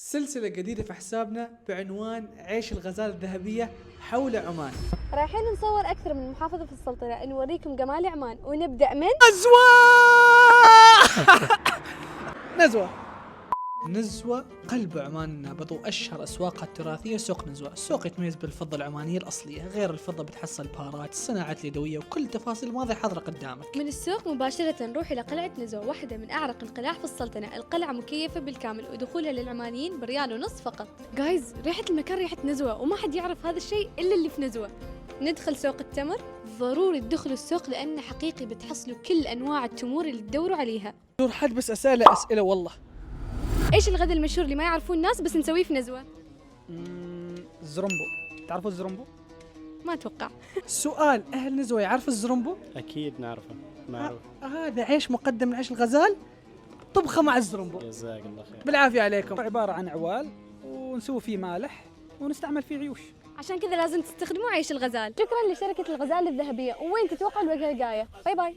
سلسلة جديدة في حسابنا بعنوان عيش الغزالة الذهبية حول عمان. رايحين نصور أكثر من محافظة في السلطنة نوريكم جمال عمان، ونبدأ من نزوة. نزوة قلب عمان النابض، وأشهر أسواقها التراثية سوق نزوة. السوق يتميز بالفضة العمانية الأصلية، غير الفضة بتحصل بهارات، الصناعات اليدوية، وكل تفاصيل الماضي حاضرة قدامك. من السوق مباشرة نروح إلى قلعة نزوة، واحدة من أعرق القلاع في السلطنة. القلعة مكيفة بالكامل، ودخولها للعمانيين بريال ونص فقط. جايز، ريحة المكان ريحة نزوة، وما حد يعرف هذا الشيء إلا اللي في نزوة. ندخل سوق التمر. ضروري تدخلوا السوق لأنه حقيقي بتحصلوا كل أنواع التمور اللي تدوروا عليها. دور حد بس أسئلة والله. إيش الغداء المشهور اللي ما يعرفوه الناس بس نسويه في نزوة؟ الزرمبو. تعرفوا الزرمبو؟ ما أتوقع. سؤال، أهل نزوة يعرف الزرمبو؟ أكيد نعرفه، معروف. هذا عيش مقدم من عيش الغزال، طبخة مع الزرمبو. جزاك الله خير. بالعافية عليكم. عبارة عن عوال ونسوي فيه مالح ونستعمل فيه عيوش. عشان كذا لازم تستخدموا عيش الغزال. شكرا لشركة الغزال الذهبية، وين تتوقعوا الوجهة الجاية؟ باي باي.